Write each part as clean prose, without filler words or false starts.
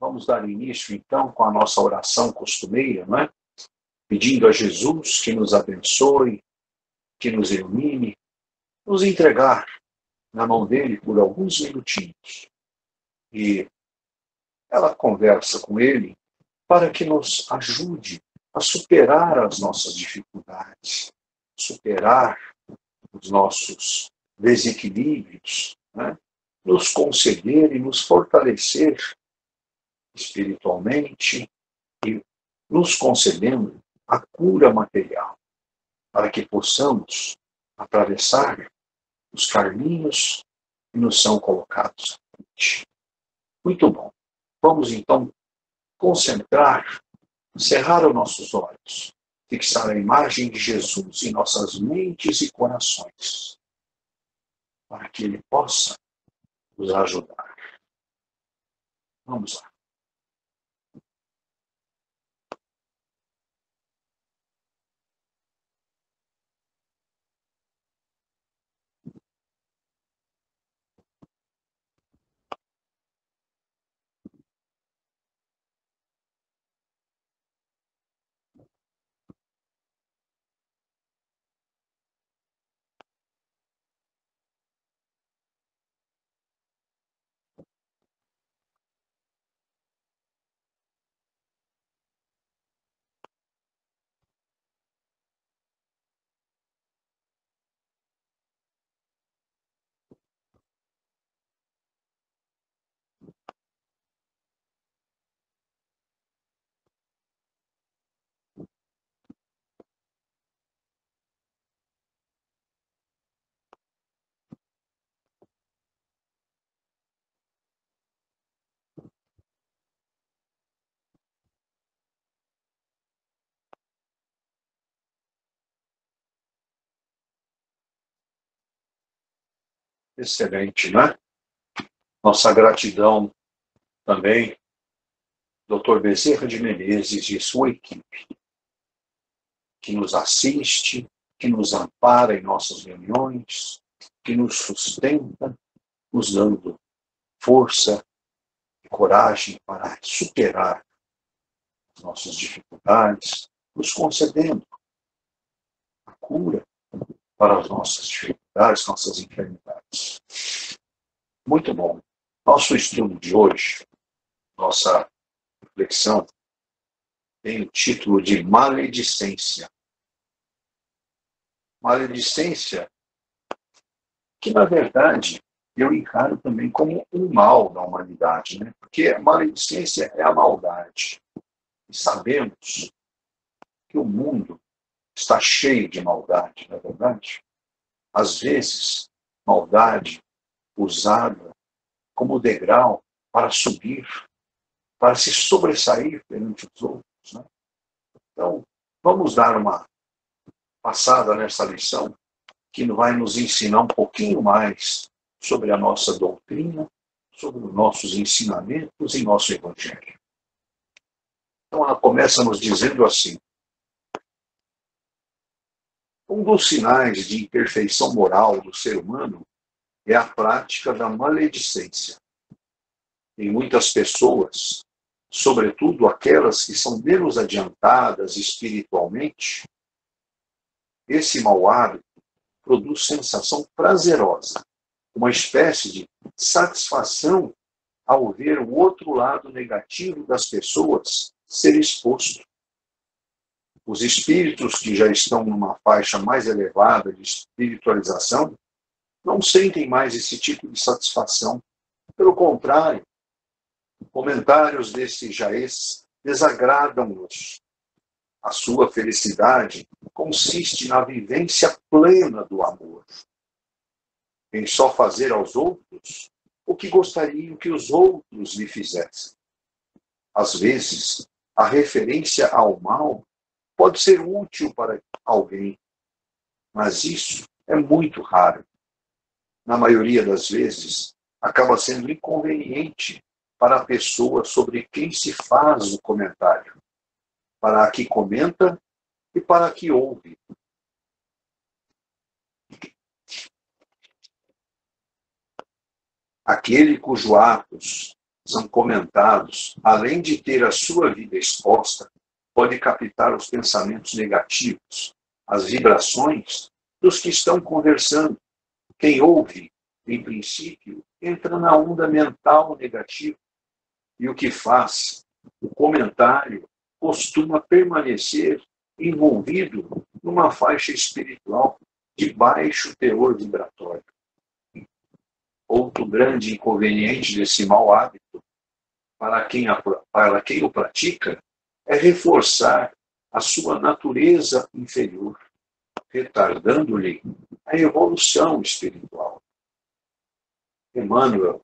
Vamos dar início, então, com a nossa oração costumeira, não é? Pedindo a Jesus que nos abençoe, que nos ilumine, nos entregar na mão dele por alguns minutinhos. E ela conversa com ele para que nos ajude a superar as nossas dificuldades, superar os nossos desequilíbrios, né? Nos conceder e nos fortalecer espiritualmente e nos concedendo a cura material, para que possamos atravessar os caminhos que nos são colocados à frente. Muito bom. Vamos então concentrar, cerrar os nossos olhos, fixar a imagem de Jesus em nossas mentes e corações, para que Ele possa nos ajudar. Vamos lá. Excelente, né? Nossa gratidão também, Dr. Bezerra de Menezes e sua equipe, que nos assiste, que nos ampara em nossas reuniões, que nos sustenta, nos dando força e coragem para superar as nossas dificuldades, nos concedendo a cura para as nossas dificuldades, nossas enfermidades. Muito bom. Nosso estudo de hoje, nossa reflexão, tem o título de Maledicência. Maledicência, que na verdade eu encaro também como um mal da humanidade, né? Porque a maledicência é a maldade. E sabemos que o mundo está cheio de maldade, não é verdade? Às vezes, maldade usada como degrau para subir, para se sobressair perante os outros, né? Então, vamos dar uma passada nessa lição que vai nos ensinar um pouquinho mais sobre a nossa doutrina, sobre os nossos ensinamentos e nosso evangelho. Então, ela começa nos dizendo assim: um dos sinais de imperfeição moral do ser humano é a prática da maledicência. Em muitas pessoas, sobretudo aquelas que são menos adiantadas espiritualmente, esse mau hábito produz sensação prazerosa, uma espécie de satisfação ao ver o outro lado negativo das pessoas ser exposto. Os espíritos que já estão numa faixa mais elevada de espiritualização não sentem mais esse tipo de satisfação. Pelo contrário, comentários desse jaez desagradam-nos. A sua felicidade consiste na vivência plena do amor, em só fazer aos outros o que gostariam que os outros lhe fizessem. Às vezes, a referência ao mal pode ser útil para alguém, mas isso é muito raro. Na maioria das vezes, acaba sendo inconveniente para a pessoa sobre quem se faz o comentário, para a que comenta e para a que ouve. Aquele cujos atos são comentados, além de ter a sua vida exposta, pode captar os pensamentos negativos, as vibrações dos que estão conversando. Quem ouve, em princípio, entra na onda mental negativa, e o que faz o comentário costuma permanecer envolvido numa faixa espiritual de baixo teor vibratório. Outro grande inconveniente desse mau hábito, para quem o pratica, é reforçar a sua natureza inferior, retardando-lhe a evolução espiritual. Emmanuel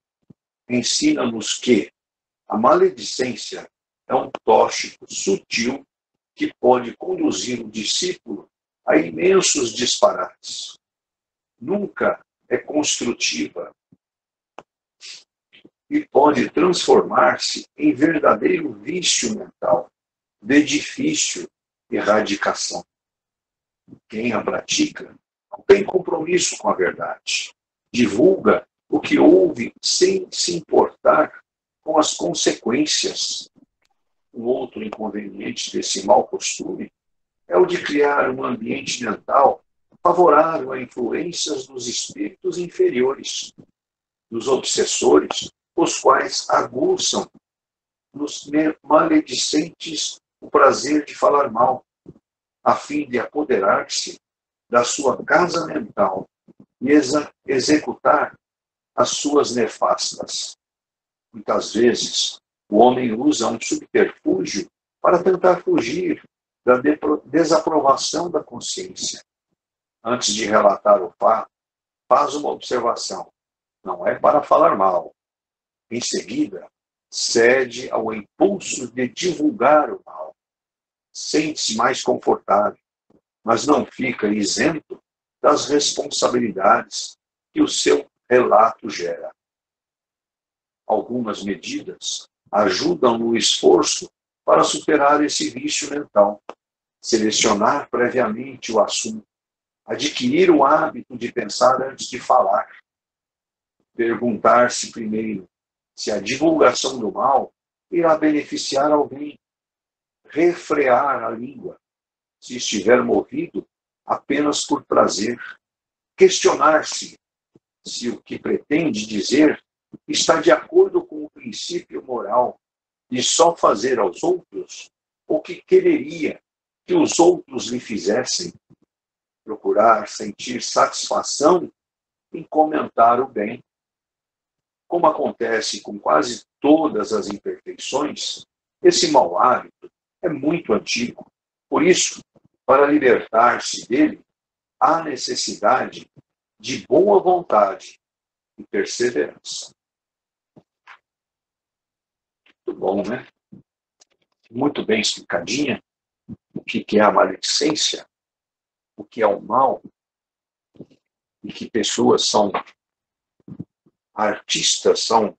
ensina-nos que a maledicência é um tóxico sutil que pode conduzir o discípulo a imensos disparates. Nunca é construtiva e pode transformar-se em verdadeiro vício mental, de difícil erradicação. Quem a pratica não tem compromisso com a verdade. Divulga o que ouve sem se importar com as consequências. Um outro inconveniente desse mau costume é o de criar um ambiente mental favorável a influências dos espíritos inferiores, dos obsessores, os quais aguçam nos maledicentes o prazer de falar mal, a fim de apoderar-se da sua casa mental e executar as suas nefastas. Muitas vezes, o homem usa um subterfúgio para tentar fugir da desaprovação da consciência. Antes de relatar o fato, faz uma observação. Não é para falar mal. Em seguida, cede ao impulso de divulgar o mal. Sente-se mais confortável, mas não fica isento das responsabilidades que o seu relato gera. Algumas medidas ajudam no esforço para superar esse vício mental. Selecionar previamente o assunto, adquirir o hábito de pensar antes de falar, perguntar-se primeiro se a divulgação do mal irá beneficiar alguém, refrear a língua, se estiver movido apenas por prazer, questionar-se se o que pretende dizer está de acordo com o princípio moral de só fazer aos outros o que quereria que os outros lhe fizessem, procurar sentir satisfação em comentar o bem. Como acontece com quase todas as imperfeições, esse mau hábito é muito antigo. Por isso, para libertar-se dele, há necessidade de boa vontade e perseverança. Muito bom, né? Muito bem explicadinha o que é a maledicência, o que é o mal, e que pessoas são artistas, são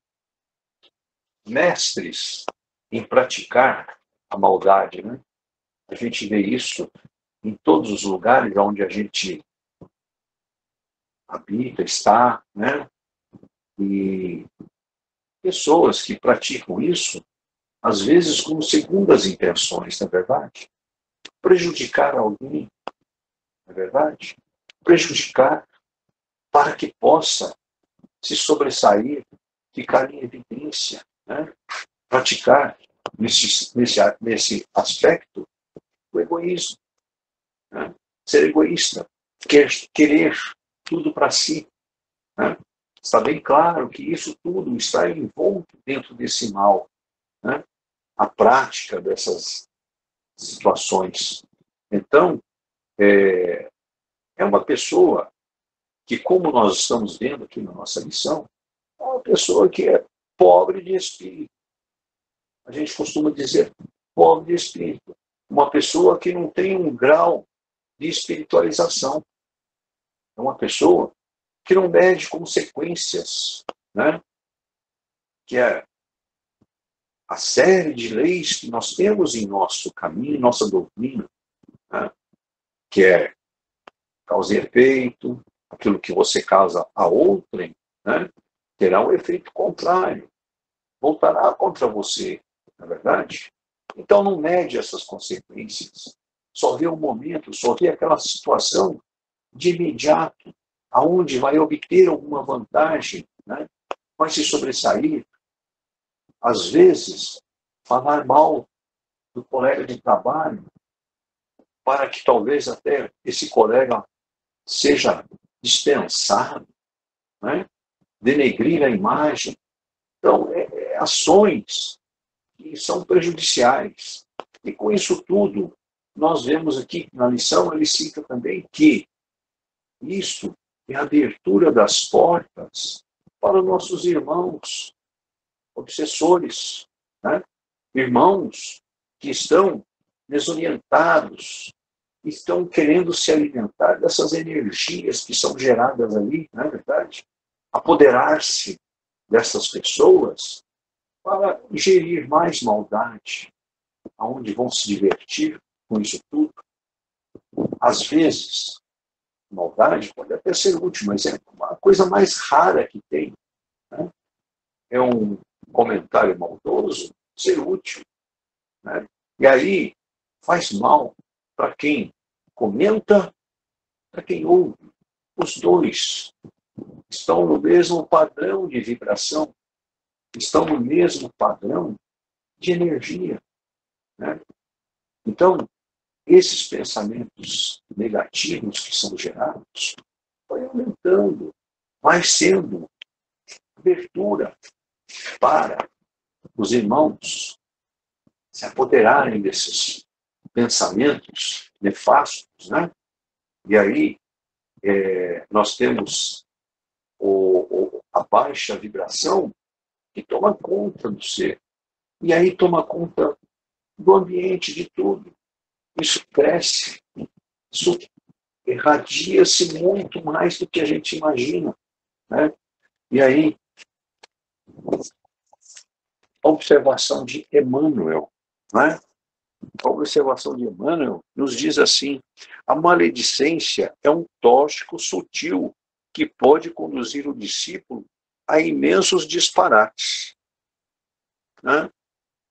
mestres em praticar a maldade, né? A gente vê isso em todos os lugares onde a gente habita, está, né? E pessoas que praticam isso, às vezes com segundas intenções, não é verdade? Prejudicar alguém, não é verdade? Prejudicar para que possa se sobressair, ficar em evidência, né? Praticar nesse aspecto o egoísmo, né? Ser egoísta, querer tudo para si, né? Está bem claro que isso tudo está envolto dentro desse mal, né? A prática dessas situações. Então, é uma pessoa que, como nós estamos vendo aqui na nossa lição, é uma pessoa que é pobre de espírito. A gente costuma dizer pobre de espírito. Uma pessoa que não tem um grau de espiritualização. É uma pessoa que não mede consequências, né? Que é a série de leis que nós temos em nosso caminho, em nossa doutrina, né? Que é causa e efeito, aquilo que você causa a outrem, né? Terá um efeito contrário. voltará contra você, não é verdade? Então não mede essas consequências. Só vê o momento, só vê aquela situação de imediato, aonde vai obter alguma vantagem, né? Vai se sobressair. Às vezes, falar mal do colega de trabalho, para que talvez até esse colega seja dispensado, né? Denegrir a imagem. Então, ações que são prejudiciais. E com isso tudo, nós vemos aqui na lição, ele cita também que isso é a abertura das portas para nossos irmãos obsessores, né? Irmãos que estão desorientados, estão querendo se alimentar dessas energias que são geradas ali, não é verdade? Apoderar-se dessas pessoas para gerir mais maldade, aonde vão se divertir com isso tudo. Às vezes, maldade pode até ser útil, mas é uma coisa mais rara que tem, né? É um comentário maldoso ser útil, né? E aí faz mal para quem comenta, para quem ouve. Os dois estão no mesmo padrão de vibração, estão no mesmo padrão de energia, né? Então, esses pensamentos negativos que são gerados vai aumentando, vai sendo abertura para os irmãos se apoderarem desses pensamentos nefastos, né? E aí nós temos a baixa vibração que toma conta do ser. E aí toma conta do ambiente, de tudo. Isso cresce, isso irradia-se muito mais do que a gente imagina, né? E aí, a observação de Emmanuel, né? A observação de Emmanuel nos diz assim: a maledicência é um tóxico sutil que pode conduzir o discípulo a imensos disparates, né?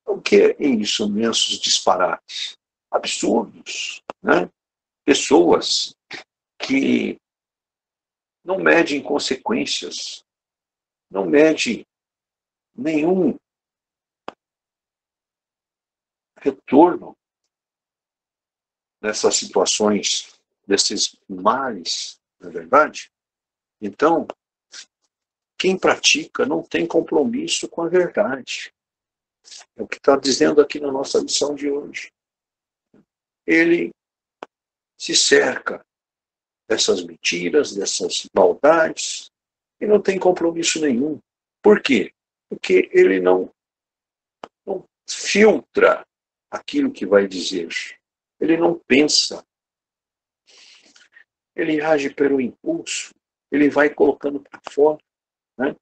O que é isso, imensos disparates? Absurdos, né? Pessoas que não medem consequências, não medem nenhum retorno nessas situações, desses males, não é verdade? Então, quem pratica não tem compromisso com a verdade. É o que está dizendo aqui na nossa lição de hoje. Ele se cerca dessas mentiras, dessas maldades, e não tem compromisso nenhum. Por quê? Porque ele não filtra aquilo que vai dizer. Ele não pensa. Ele age pelo impulso. Ele vai colocando para fora, né?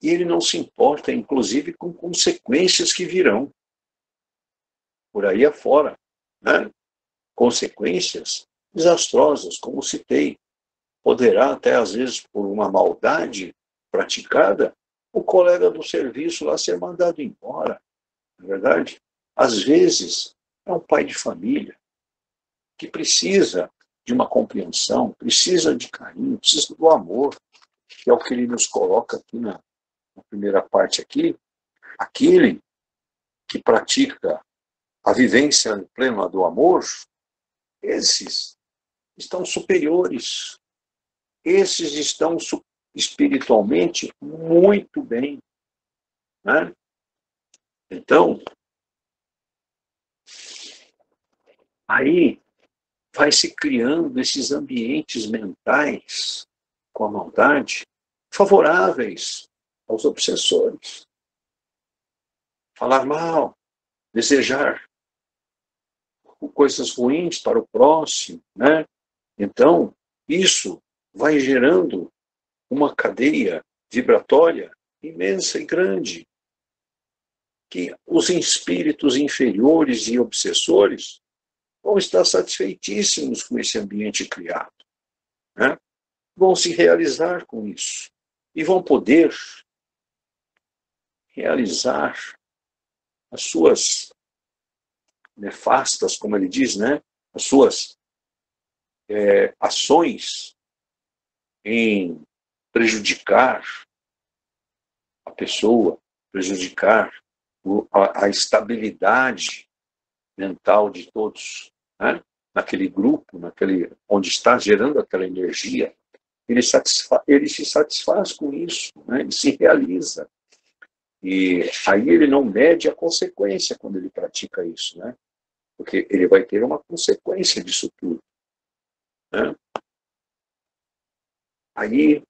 E ele não se importa, inclusive, com consequências que virão por aí afora, né? Consequências desastrosas, como citei. Poderá até, às vezes, por uma maldade praticada, o colega do serviço lá ser mandado embora, não é verdade? Às vezes, é um pai de família que precisa de uma compreensão, precisa de carinho, precisa do amor, que é o que ele nos coloca aqui na primeira parte aqui. Aquele que pratica a vivência plena do amor, esses estão superiores, esses estão espiritualmente muito bem, né? Então, aí vai se criando esses ambientes mentais com a maldade favoráveis aos obsessores. Falar mal, desejar coisas ruins para o próximo, né? Então, isso vai gerando uma cadeia vibratória imensa e grande, que os espíritos inferiores e obsessores vão estar satisfeitíssimos com esse ambiente criado, né? Vão se realizar com isso e vão poder realizar as suas nefastas, como ele diz, né? As suas ações em prejudicar a pessoa, prejudicar a estabilidade mental de todos, né? Naquele grupo, onde está gerando aquela energia, ele se satisfaz com isso, né? Ele se realiza. E aí ele não mede a consequência quando ele pratica isso, né? Porque ele vai ter uma consequência disso tudo, né? Aí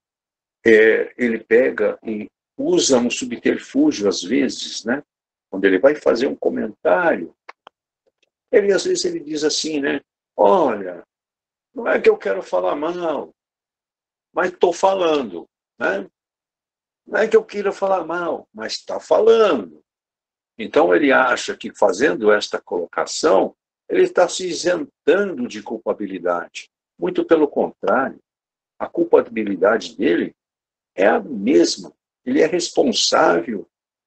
ele pega e usa um subterfúgio às vezes, né? Quando ele vai fazer um comentário, às vezes ele diz assim, né? Olha, não é que eu quero falar mal, mas estou falando, né? Não é que eu queira falar mal, mas está falando. Então ele acha que fazendo esta colocação, ele está se isentando de culpabilidade. Muito pelo contrário, a culpabilidade dele é a mesma. Ele é responsável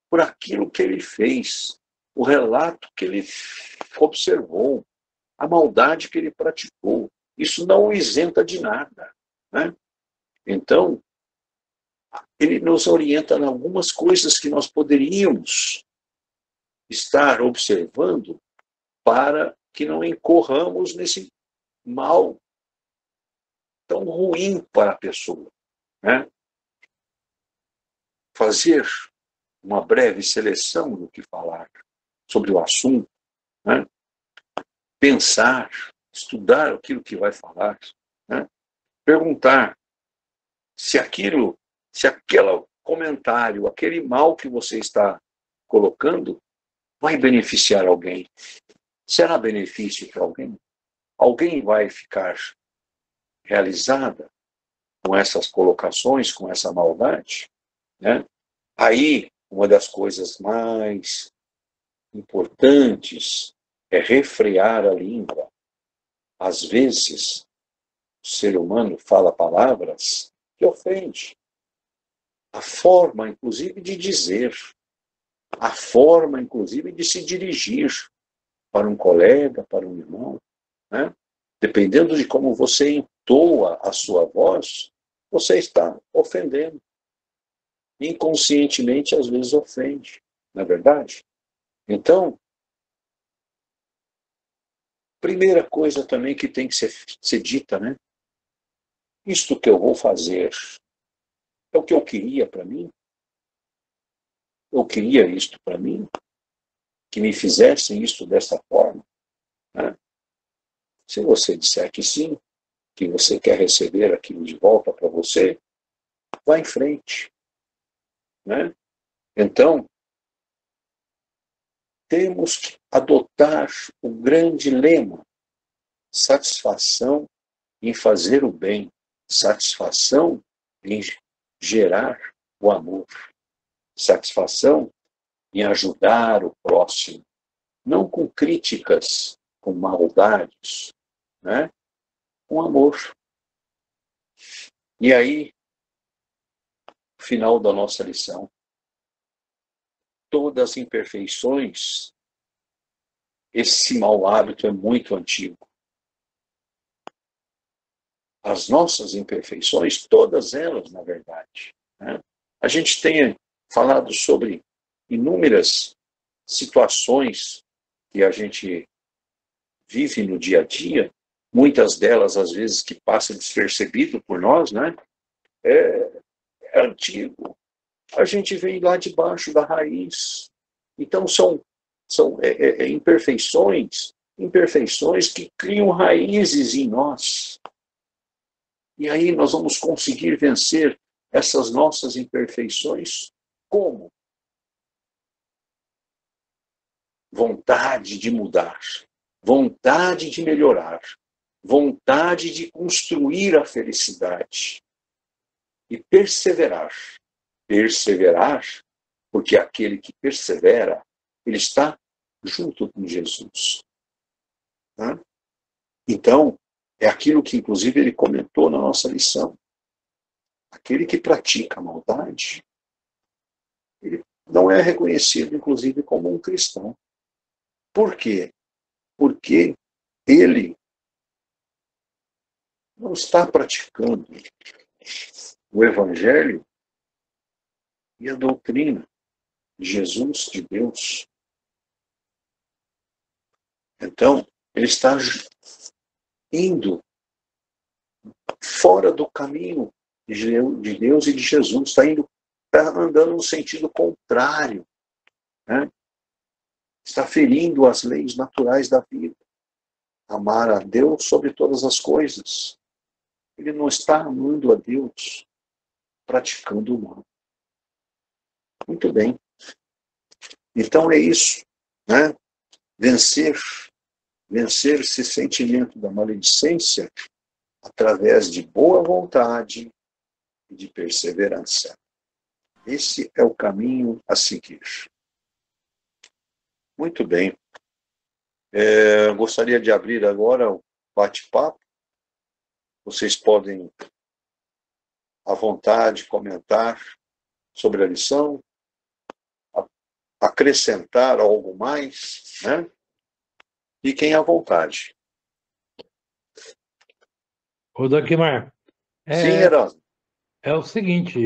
por aquilo que ele fez, o relato que ele observou, a maldade que ele praticou. Isso não o isenta de nada, né? Então, ele nos orienta em algumas coisas que nós poderíamos estar observando para que não incorramos nesse mal tão ruim para a pessoa, né? Fazer uma breve seleção do que falar sobre o assunto, né? Pensar, estudar aquilo que vai falar, né? Perguntar se aquele comentário, aquele mal que você está colocando, vai beneficiar alguém. Será benefício para alguém? Alguém vai ficar realizada com essas colocações, com essa maldade, né? Aí, uma das coisas mais importantes é refrear a língua. Às vezes, o ser humano fala palavras que ofendem. A forma, inclusive, de dizer, a forma, inclusive, de se dirigir para um colega, para um irmão, né? Dependendo de como você entoa a sua voz, você está ofendendo. Inconscientemente, às vezes, ofende, não é verdade? Então, primeira coisa também que tem que ser dita, né? Isto que eu vou fazer é o que eu queria para mim? Eu queria isto para mim? Que me fizessem isto dessa forma? Né? Se você disser que sim, que você quer receber aquilo de volta para você, vá em frente, né? Então, temos que adotar o grande lema: satisfação em fazer o bem, satisfação em gerar o amor, satisfação em ajudar o próximo, não com críticas, com maldades, né? Com amor. E aí, final da nossa lição, todas as imperfeições, esse mau hábito é muito antigo. As nossas imperfeições, todas elas, na verdade, né? A gente tem falado sobre inúmeras situações que a gente vive no dia a dia, muitas delas, às vezes, que passam despercebido por nós, né? É antigo. A gente vem lá debaixo da raiz. Então, são imperfeições que criam raízes em nós. E aí nós vamos conseguir vencer essas nossas imperfeições como? Vontade de mudar, vontade de melhorar, vontade de construir a felicidade e perseverar. Perseverar, porque aquele que persevera, ele está junto com Jesus. Tá? Então, é aquilo que, inclusive, ele comentou na nossa lição. Aquele que pratica a maldade, ele não é reconhecido, inclusive, como um cristão. Por quê? Porque ele não está praticando o Evangelho e a doutrina de Jesus, de Deus. Então, ele está indo fora do caminho de Deus e de Jesus, está andando no sentido contrário, né? Está ferindo as leis naturais da vida. Amar a Deus sobre todas as coisas. Ele não está amando a Deus, praticando o mal. Muito bem. Então é isso, né? Vencer esse sentimento da maledicência através de boa vontade e de perseverança. Esse é o caminho a seguir. Muito bem. Gostaria de abrir agora o bate-papo. Vocês podem, à vontade, comentar sobre a lição, acrescentar algo mais, né? Fiquem à vontade. Ô, Doquimar, Sim, Erasmo. é o seguinte,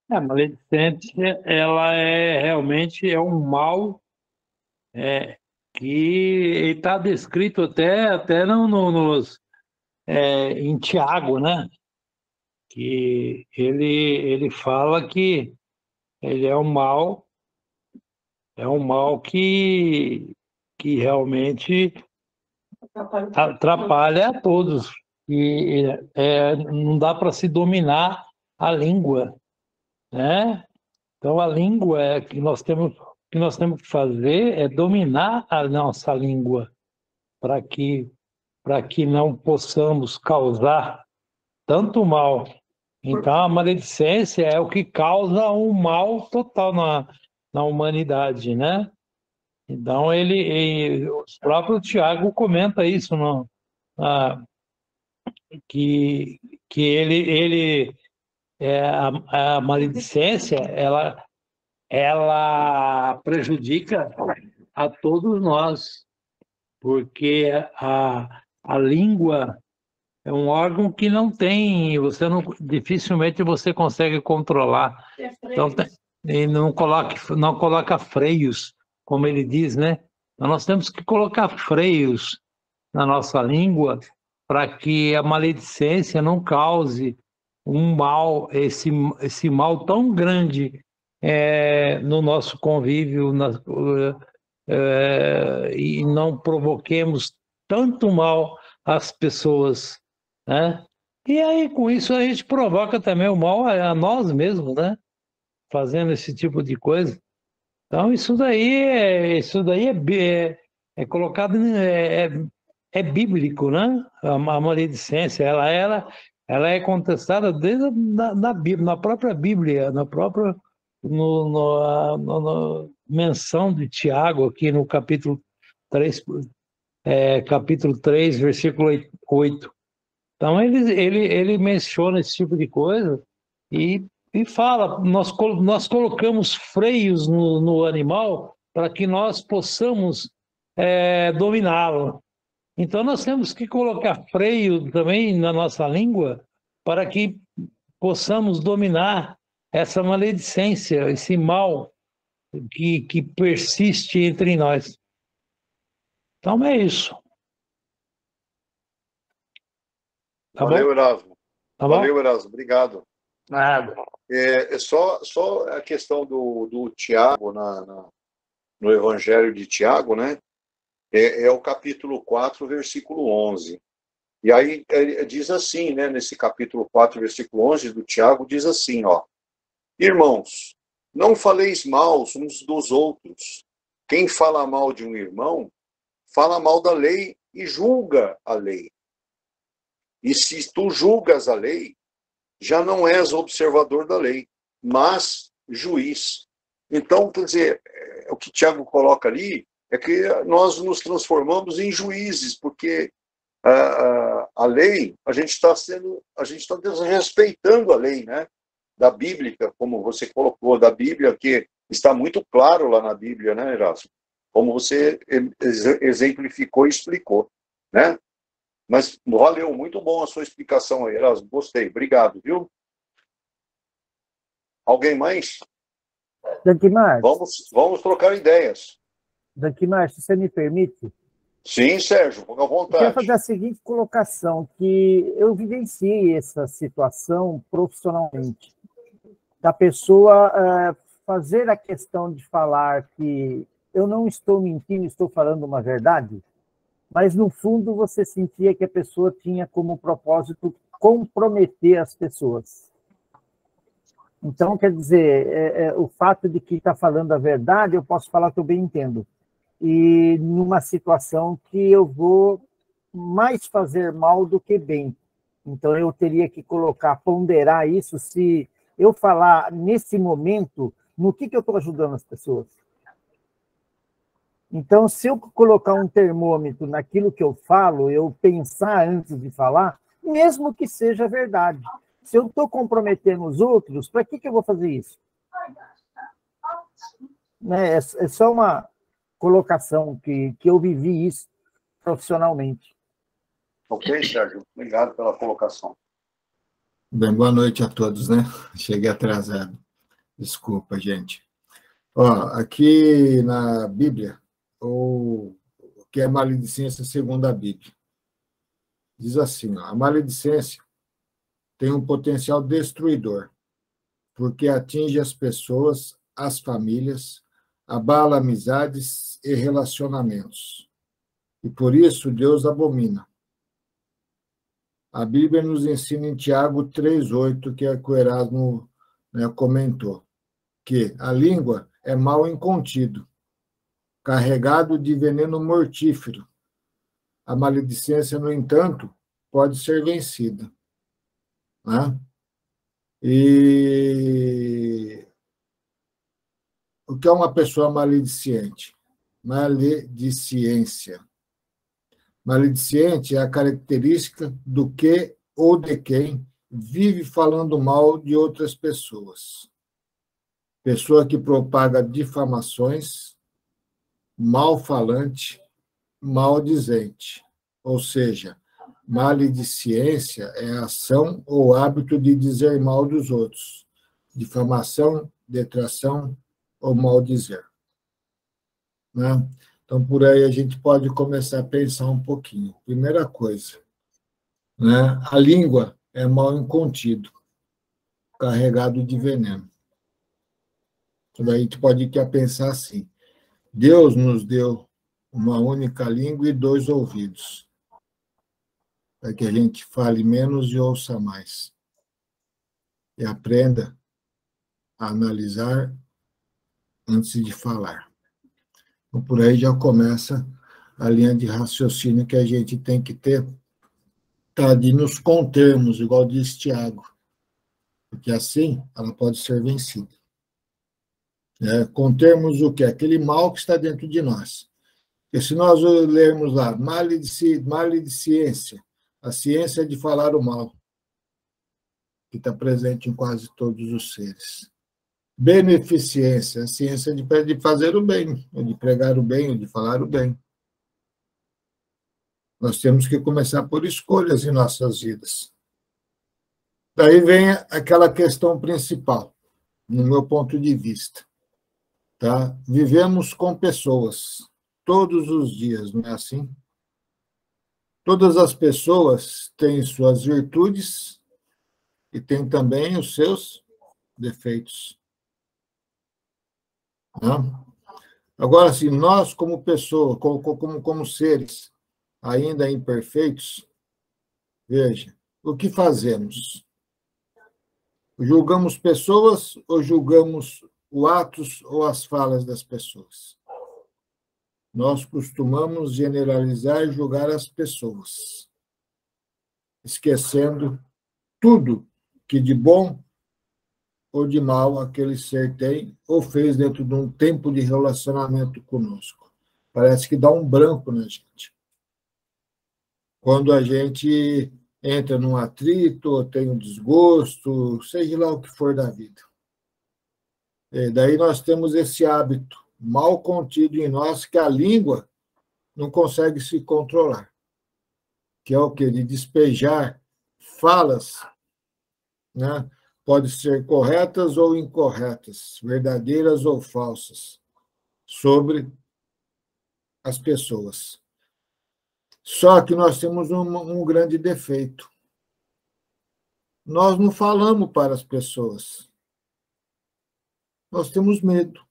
a maledicência, ela realmente é um mal que está descrito até em Tiago, né? Que ele fala que ele é um mal que realmente atrapalha a todos. E não dá para se dominar a língua, né? Então a língua que nós temos que fazer é dominar a nossa língua para que não possamos causar tanto mal. Então a maledicência é o que causa um mal total na humanidade, né? Então o próprio Tiago comenta isso na, que a maledicência ela prejudica a todos nós, porque a língua é um órgão que não tem, dificilmente você consegue controlar. Então, e não coloca freios, como ele diz, né? Então, nós temos que colocar freios na nossa língua para que a maledicência não cause um mal, esse mal tão grande no nosso convívio e não provoquemos tanto mal às pessoas, né? E aí, com isso, a gente provoca também o mal a nós mesmos, né? Fazendo esse tipo de coisa. Então, isso daí é colocado, é bíblico, né? A maledicência, ela é contestada desde na Bíblia, na própria Bíblia, na própria na menção de Tiago, aqui no capítulo 3 versículo 8. Então, ele menciona esse tipo de coisa e fala, nós colocamos freios no animal para que nós possamos dominá-lo. Então, nós temos que colocar freio também na nossa língua para que possamos dominar essa maledicência, esse mal que persiste entre nós. Então, é isso. Tá Valeu, bom? Erasmo. Tá Valeu, bom? Erasmo. Obrigado. Nada. Só a questão do Tiago, no Evangelho de Tiago, né? É o capítulo 4, versículo 11. E aí diz assim, né? Nesse capítulo 4, versículo 11 do Tiago, diz assim, ó. Irmãos, não faleis mal uns dos outros. Quem fala mal de um irmão, fala mal da lei e julga a lei. E se tu julgas a lei, já não és observador da lei, mas juiz. Então, quer dizer, o que Tiago coloca ali é que nós nos transformamos em juízes, porque a lei, a gente está desrespeitando a lei, né? Da Bíblia, como você colocou, da Bíblia, que Está muito claro lá na Bíblia, né, Erasmo? Como você exemplificou e explicou, né? Mas valeu, muito bom a sua explicação aí, Erasmo. Gostei, obrigado, viu? Alguém mais? Danquimar, Vamos trocar ideias. Danquimar, se você me permite, Sim, Sérgio, fica à eu quero fazer vontade. a seguinte colocação, que eu vivenciei essa situação profissionalmente, da pessoa fazer a questão de falar que eu não estou mentindo, estou falando uma verdade, mas no fundo você sentia que a pessoa tinha como propósito comprometer as pessoas. Então, quer dizer, o fato de que está falando a verdade, eu posso falar que eu bem entendo. E numa situação que eu vou mais fazer mal do que bem. Então, eu teria que ponderar isso, se eu falar nesse momento, no que eu estou ajudando as pessoas. Então, se eu colocar um termômetro naquilo que eu falo, eu pensar antes de falar, mesmo que seja verdade. Se eu estou comprometendo os outros, para que eu vou fazer isso? Né? É só uma colocação que eu vivi isso profissionalmente. Ok, Sérgio? Obrigado pela colocação. Bem, boa noite a todos, né? Cheguei atrasado. Desculpa, gente. Ó, aqui na Bíblia, o que é maledicência segundo a Bíblia? Diz assim, ó, a maledicência tem um potencial destruidor, porque atinge as pessoas, as famílias, abala amizades e relacionamentos. E por isso Deus abomina. A Bíblia nos ensina em Tiago 3,8, que é o que o Erasmo, né, comentou, que a língua é mal incontido, carregado de veneno mortífero. A maledicência, no entanto, pode ser vencida. Né? E o que é uma pessoa malediciente? Maledicência. Malediciente é a característica do que ou de quem vive falando mal de outras pessoas. Pessoa que propaga difamações, malfalante, maldizente. Ou seja, maledicência é a ação ou hábito de dizer mal dos outros. Difamação, detração ou maldizer. Né? Então, por aí a gente pode começar a pensar um pouquinho. Primeira coisa, né? A língua é mal incontido, carregado de veneno. Então, a gente pode pensar assim, Deus nos deu uma única língua e 2 ouvidos, para que a gente fale menos e ouça mais. E aprenda a analisar antes de falar. Então, por aí já começa a linha de raciocínio que a gente tem que ter, tá, de nos contermos, igual diz Tiago, porque assim ela pode ser vencida. Contermos o quê? Aquele mal que está dentro de nós. Porque se nós lermos lá, maledicência, a ciência de falar o mal, que está presente em quase todos os seres. Beneficência, a ciência de fazer o bem, ou de pregar o bem, ou de falar o bem. Nós temos que começar por escolhas em nossas vidas. Daí vem aquela questão principal, no meu ponto de vista. Tá? Vivemos com pessoas todos os dias, não é assim? Todas as pessoas têm suas virtudes e têm também os seus defeitos. Né? Agora, se nós, como pessoa, como seres ainda imperfeitos, veja, o que fazemos? Julgamos pessoas ou julgamos os atos ou as falas das pessoas? Nós costumamos generalizar e julgar as pessoas, esquecendo tudo que de bom ou de mal aquele ser tem ou fez dentro de um tempo de relacionamento conosco. Parece que dá um branco na gente. Quando a gente entra num atrito, ou tem um desgosto, seja lá o que for da vida. E daí nós temos esse hábito mal contido em nós, que a língua não consegue se controlar, que é o quê? De despejar falas, né? Pode ser corretas ou incorretas, verdadeiras ou falsas, sobre as pessoas. Só que nós temos um grande defeito. Nós não falamos para as pessoas. Nós temos medo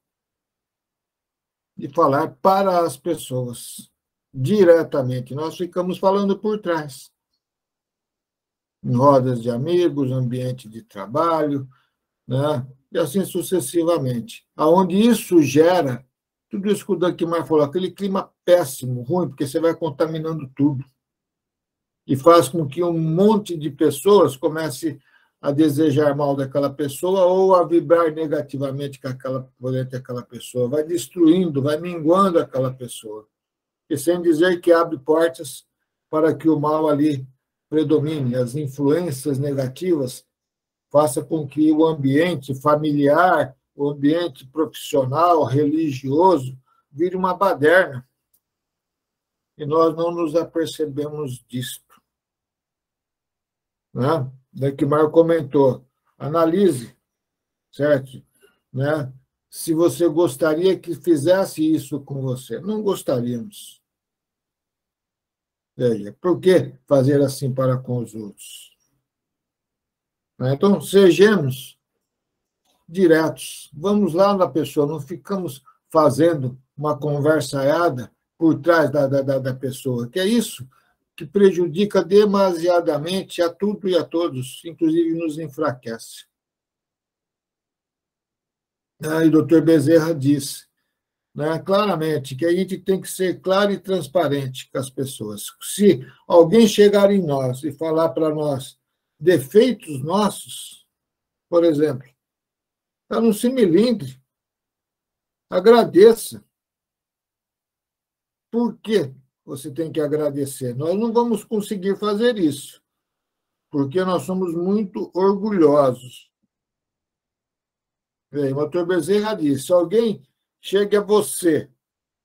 de falar para as pessoas diretamente. Nós ficamos falando por trás. Em rodas de amigos, ambiente de trabalho, né? E assim sucessivamente. Aonde isso gera, tudo isso que o Dankmar falou, aquele clima péssimo, ruim, porque você vai contaminando tudo. E faz com que um monte de pessoas comece a desejar mal daquela pessoa ou a vibrar negativamente por entre aquela pessoa. Vai destruindo, vai minguando aquela pessoa. E sem dizer que abre portas para que o mal ali predomine, as influências negativas faça com que o ambiente familiar, o ambiente profissional, religioso, vire uma baderna. E nós não nos apercebemos disto. Né? Dankmar comentou, analise, certo? Né? Se você gostaria que fizesse isso com você. Não gostaríamos. Veja, por que fazer assim para com os outros? Então, sejamos diretos. Vamos lá na pessoa, não ficamos fazendo uma conversaiada por trás da pessoa, que é isso que prejudica demasiadamente a tudo e a todos, inclusive nos enfraquece. E o doutor Bezerra disse, né, claramente que a gente tem que ser claro e transparente com as pessoas. Se alguém chegar em nós e falar para nós defeitos nossos, por exemplo, não se melindre, agradeça. Por quê? Você tem que agradecer. Nós não vamos conseguir fazer isso, porque nós somos muito orgulhosos. O doutor Bezerra disse, se alguém chega a você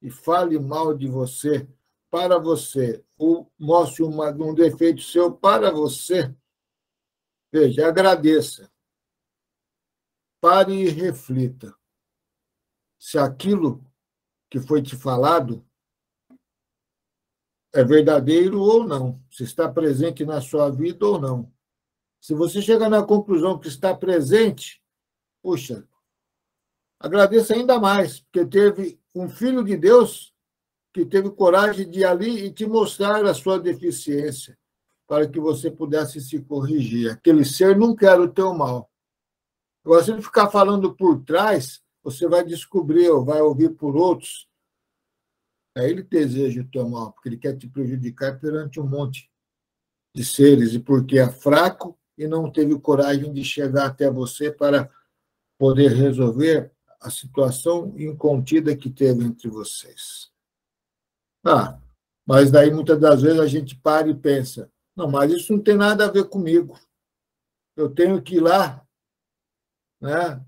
e fale mal de você, para você, ou mostre um defeito seu para você, veja, agradeça. Pare e reflita. Se aquilo que foi te falado é verdadeiro ou não, se está presente na sua vida ou não. Se você chegar na conclusão que está presente, puxa, agradeça ainda mais, porque teve um filho de Deus que teve coragem de ir ali e te mostrar a sua deficiência, para que você pudesse se corrigir. Aquele ser não quer o teu mal. Agora, se ele ficar falando por trás, você vai descobrir ou vai ouvir por outros. Aí ele deseja o teu mal, porque ele quer te prejudicar perante um monte de seres, e porque é fraco e não teve coragem de chegar até você para poder resolver a situação incontida que teve entre vocês. Mas daí muitas das vezes a gente para e pensa, não, mas isso não tem nada a ver comigo. Eu tenho que ir lá, né,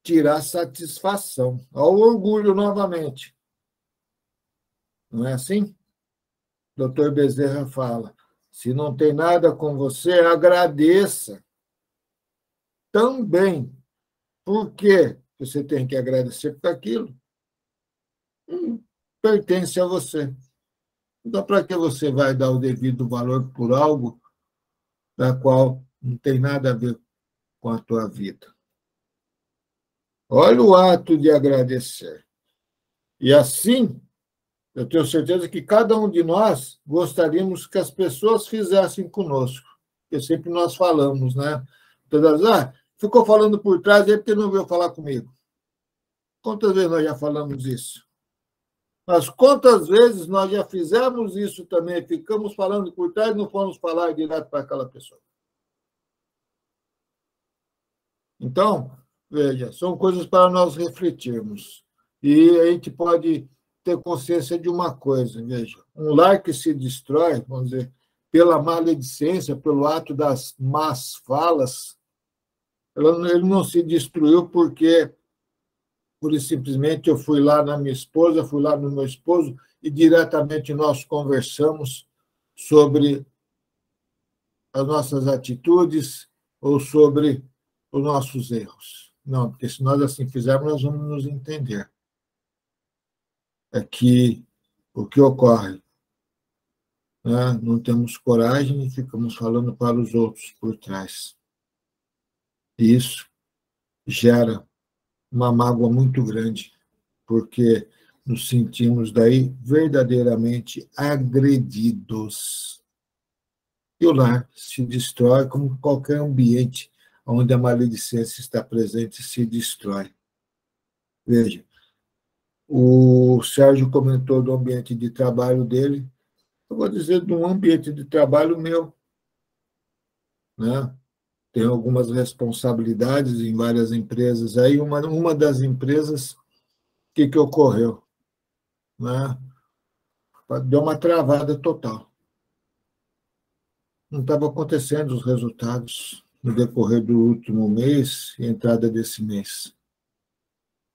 tirar satisfação. Olha o orgulho novamente. Não é assim? O doutor Bezerra fala, se não tem nada com você, agradeça também. Por quê? Você tem que agradecer por aquilo. Pertence a você. Então, para que você vai dar o devido valor por algo da qual não tem nada a ver com a tua vida? Olha o ato de agradecer. E assim, eu tenho certeza que cada um de nós gostaríamos que as pessoas fizessem conosco. Porque sempre nós falamos, né? Todas, ficou falando por trás, é porque não veio falar comigo. Quantas vezes nós já falamos isso? Mas quantas vezes nós já fizemos isso também? Ficamos falando por trás e não fomos falar direto para aquela pessoa. Então, veja, são coisas para nós refletirmos. E a gente pode ter consciência de uma coisa, veja, um lar que se destrói, vamos dizer, pela maledicência, pelo ato das más falas, ele não se destruiu porque Pura e simplesmente eu fui lá na minha esposa, fui lá no meu esposo e diretamente nós conversamos sobre as nossas atitudes ou sobre os nossos erros. Não, porque se nós assim fizermos, nós vamos nos entender. É que o que ocorre, né? Não temos coragem e ficamos falando para os outros por trás. E isso gera uma mágoa muito grande, porque nos sentimos daí verdadeiramente agredidos. E o lar se destrói como qualquer ambiente onde a maledicência está presente se destrói. Veja, o Sérgio comentou do ambiente de trabalho dele, eu vou dizer de um ambiente de trabalho meu, né? Tenho algumas responsabilidades em várias empresas. Aí, uma das empresas, o que ocorreu? Né? Deu uma travada total. Não estava acontecendo os resultados no decorrer do último mês e entrada desse mês.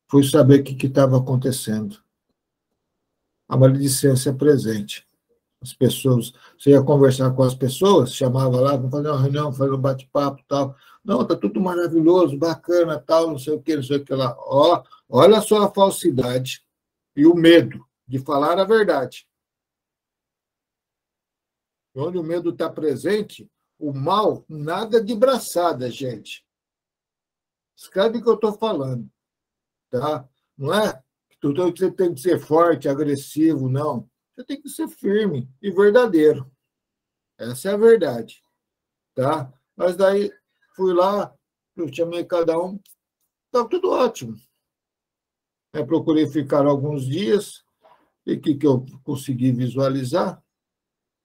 Fui saber o que estava acontecendo. A maledicência presente. As pessoas, você ia conversar com as pessoas, chamava lá, vamos fazer uma reunião, fazer um bate-papo, tal. Não, está tudo maravilhoso, bacana, tal, não sei o que, não sei o que lá. Ó, olha só a falsidade e o medo de falar a verdade. Onde o medo está presente, o mal, nada de braçada, gente. Escreve o que eu estou falando, tá? Não é que você tem que ser forte, agressivo, não. Você tem que ser firme e verdadeiro. Essa é a verdade, tá? Mas daí fui lá, eu chamei cada um, estava tudo ótimo. Eu procurei ficar alguns dias, e o que eu consegui visualizar?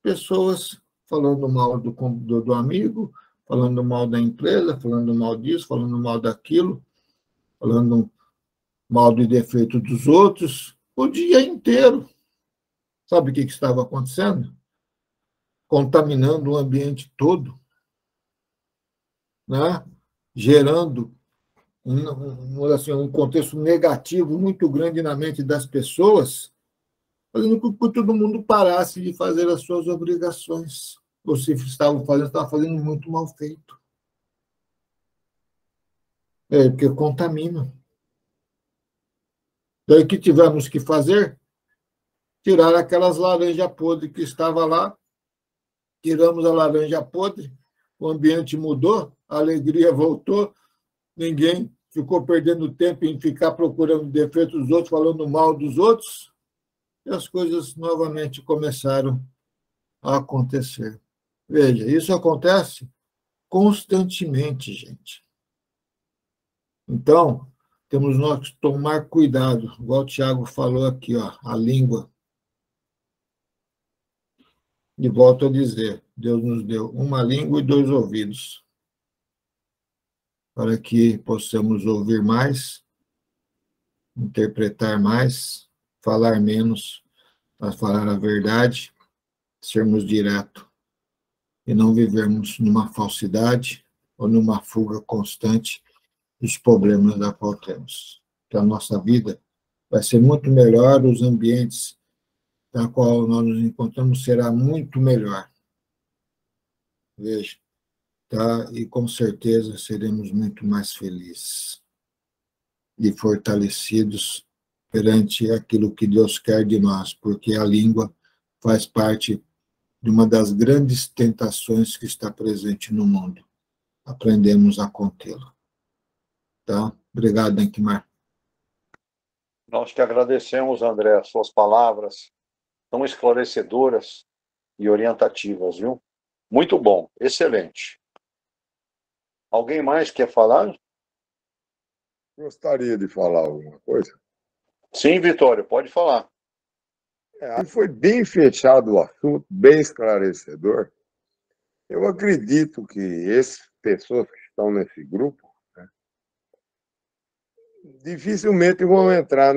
Pessoas falando mal do amigo, falando mal da empresa, falando mal disso, falando mal daquilo, falando mal do defeito dos outros, o dia inteiro. Sabe o que estava acontecendo? Contaminando o ambiente todo, né? Gerando um contexto negativo muito grande na mente das pessoas, fazendo com que todo mundo parasse de fazer as suas obrigações. Ou se estavam fazendo muito mal feito. Porque contamina. Daí o que tivemos que fazer? Tirar aquelas laranjas podres que estavam lá, tiramos a laranja podre, o ambiente mudou, a alegria voltou, ninguém ficou perdendo tempo em ficar procurando defeitos dos outros, falando mal dos outros, e as coisas novamente começaram a acontecer. Veja, isso acontece constantemente, gente. Então, temos nós que tomar cuidado, igual o Tiago falou aqui, ó, a língua. E volto a dizer, Deus nos deu uma língua e 2 ouvidos, para que possamos ouvir mais, interpretar mais, falar menos, mas falar a verdade, sermos diretos e não vivermos numa falsidade ou numa fuga constante dos problemas da qual temos. Que a nossa vida vai ser muito melhor, os ambientes na qual nós nos encontramos será muito melhor. Veja, tá? E com certeza seremos muito mais felizes e fortalecidos perante aquilo que Deus quer de nós, porque a língua faz parte de uma das grandes tentações que está presente no mundo. Aprendemos a contê-la. Tá? Obrigado, Enquimar. Nós te agradecemos, André, as suas palavras tão esclarecedoras e orientativas, viu? Muito bom, excelente. Alguém mais quer falar? Gostaria de falar alguma coisa? Sim, Vitório, pode falar. Aí foi bem fechado o assunto, bem esclarecedor. Eu acredito que essas pessoas que estão nesse grupo, né, dificilmente vão entrar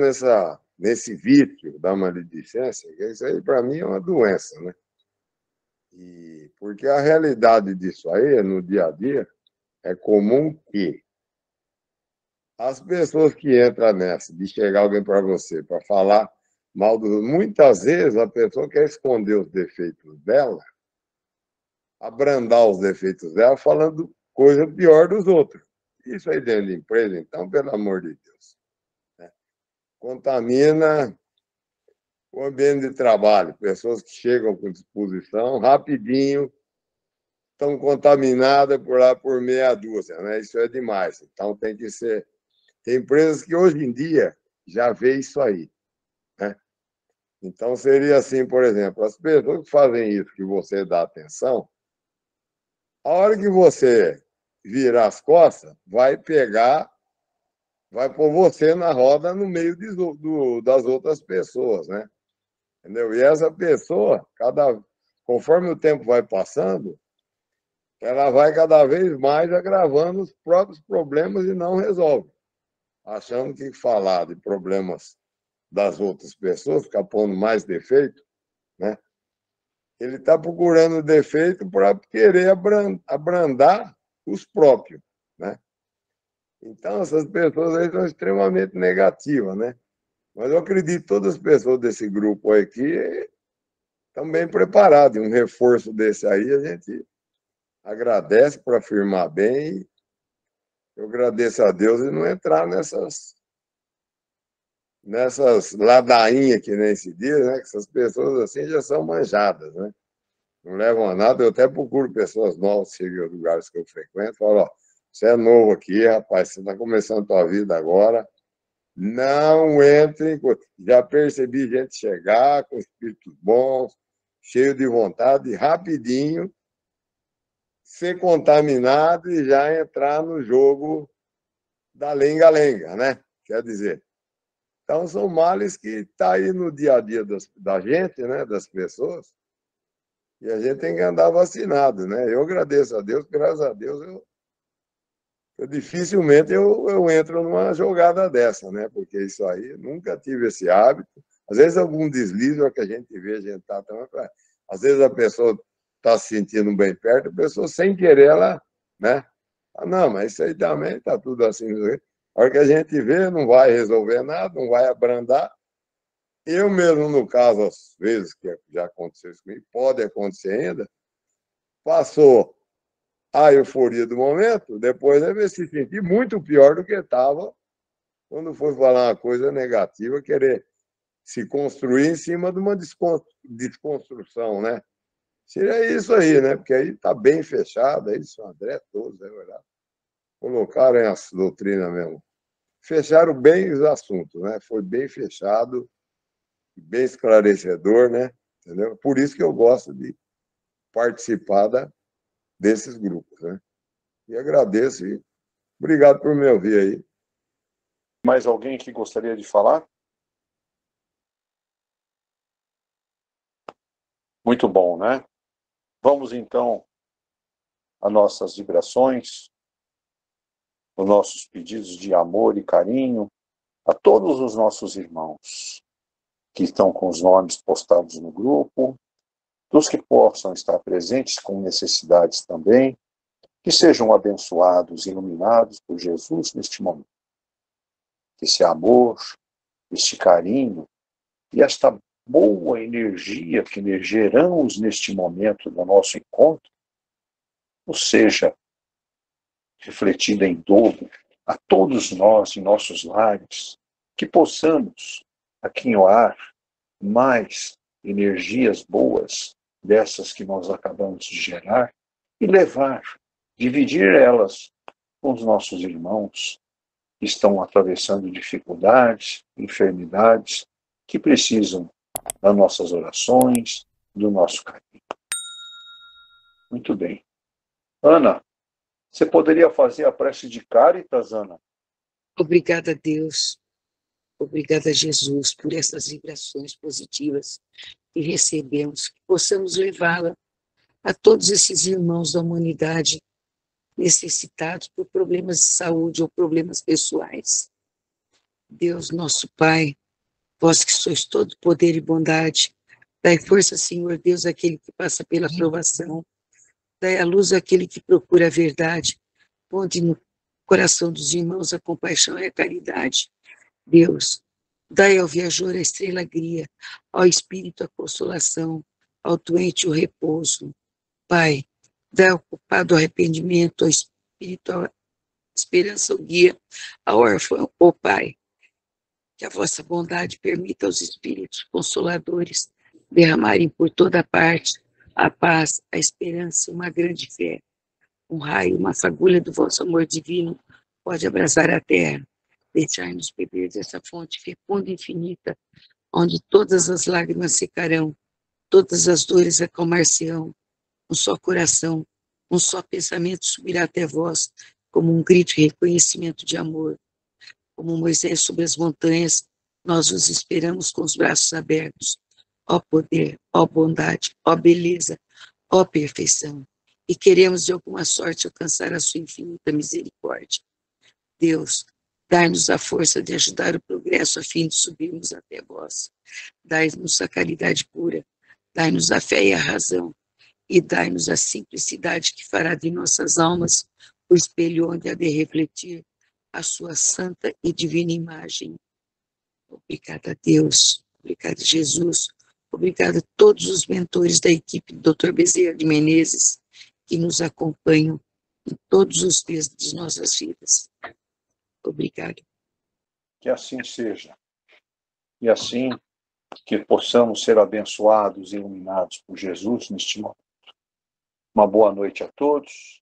nesse vício da maledicência, que isso aí, para mim, é uma doença, né? Porque a realidade disso aí, no dia a dia, é comum que As pessoas que entram nessa, de chegar alguém para você, para falar mal do... Muitas vezes a pessoa quer esconder os defeitos dela, abrandar os defeitos dela, falando coisa pior dos outros. Isso aí dentro de empresa, então, pelo amor de Deus, né? Contamina o ambiente de trabalho. Pessoas que chegam com disposição, rapidinho, estão contaminadas por lá por meia dúzia, né? Isso é demais. Então, tem que ser... Tem empresas que hoje em dia já vê isso aí, né? Então, seria assim, por exemplo, as pessoas que fazem isso, que você dá atenção, a hora que você virar as costas, vai pegar, vai pôr você na roda no meio das outras pessoas, né? Entendeu? E essa pessoa, conforme o tempo vai passando, ela vai cada vez mais agravando os próprios problemas e não resolve. Achando que falar de problemas das outras pessoas, ficar pondo mais defeito, né? Ele está procurando defeito para querer abrandar os próprios, né? Então, essas pessoas aí são extremamente negativas, né? Mas eu acredito que todas as pessoas desse grupo aqui estão bem preparadas. Um reforço desse aí, a gente agradece para afirmar bem. Eu agradeço a Deus e não entrar nessas ladainhas que nem se diz, né? Que essas pessoas assim já são manjadas, né? Não levam a nada. Eu até procuro pessoas novas, chegam aos lugares que eu frequento, falo, ó, você é novo aqui, rapaz, você está começando a tua vida agora, não entre. Já percebi gente chegar com espíritos bons, cheio de vontade, e rapidinho ser contaminado e já entrar no jogo da lenga-lenga, né? Quer dizer, então são males que estão aí no dia a dia da gente, né? Das pessoas, e a gente tem que andar vacinado, né? Eu agradeço a Deus, graças a Deus, dificilmente eu entro numa jogada dessa, né? Porque isso aí, nunca tive esse hábito. Às vezes algum deslize, é o que a gente vê, a gente tá também. Às vezes a pessoa está se sentindo bem perto, a pessoa sem querer, ela, né? Ah, não, mas isso aí também está tudo assim. A hora que a gente vê, não vai resolver nada, não vai abrandar. Eu mesmo, no caso, às vezes, que já aconteceu isso comigo, pode acontecer ainda, passou a euforia do momento, depois ele se sentir muito pior do que estava quando foi falar uma coisa negativa, querer se construir em cima de uma desconstrução, né? Seria isso aí, né? Porque aí está bem fechado, é isso, André, todos, é verdade. Colocaram em as doutrinas mesmo. Fecharam bem os assuntos, né? Foi bem fechado, bem esclarecedor, né? Entendeu? Por isso que eu gosto de participar desses grupos, né? E agradeço e obrigado por me ouvir aí. Mais alguém que gostaria de falar? Muito bom, né? Vamos então às nossas vibrações, os nossos pedidos de amor e carinho a todos os nossos irmãos que estão com os nomes postados no grupo, dos que possam estar presentes com necessidades também, que sejam abençoados e iluminados por Jesus neste momento. Que esse amor, este carinho e esta boa energia que geramos neste momento do nosso encontro, ou seja, refletida em dobro a todos nós em nossos lares, que possamos aquinhoar mais energias boas dessas que nós acabamos de gerar e levar, dividir elas com os nossos irmãos que estão atravessando dificuldades, enfermidades, que precisam das nossas orações, do nosso carinho. Muito bem. Ana, você poderia fazer a prece de Cáritas, Ana? Obrigada a Deus, obrigada a Jesus por essas vibrações positivas que recebemos, que possamos levá-la a todos esses irmãos da humanidade necessitados por problemas de saúde ou problemas pessoais. Deus, nosso Pai, vós que sois todo poder e bondade, dai força, Senhor Deus, àquele que passa pela provação, dai a luz àquele que procura a verdade, ponde no coração dos irmãos a compaixão e a caridade. Deus, dai ao viajor a estrela guia, ao espírito a consolação, ao doente o repouso. Pai, dai ao culpado o arrependimento, ao espírito a esperança o guia, ao órfão, ó Pai. Que a vossa bondade permita aos espíritos consoladores derramarem por toda parte a paz, a esperança, uma grande fé. Um raio, uma fagulha do vosso amor divino pode abrasar a terra. Deixai-nos beber dessa fonte fecunda e infinita, onde todas as lágrimas secarão, todas as dores acalmar-se-ão. Um só coração, um só pensamento subirá até vós, como um grito de reconhecimento de amor. Como Moisés sobre as montanhas, nós os esperamos com os braços abertos. Ó poder, ó bondade, ó beleza, ó perfeição. E queremos de alguma sorte alcançar a sua infinita misericórdia. Deus, dai-nos a força de ajudar o progresso a fim de subirmos até vós. Dai-nos a caridade pura, dai-nos a fé e a razão, e dai-nos a simplicidade que fará de nossas almas o espelho onde há de refletir a sua santa e divina imagem. Obrigada, Deus. Obrigada, Jesus. Obrigada a todos os mentores da equipe do Dr. Bezerra de Menezes que nos acompanham em todos os dias de nossas vidas. Obrigado. Que assim seja. E assim que possamos ser abençoados e iluminados por Jesus neste momento. Uma boa noite a todos.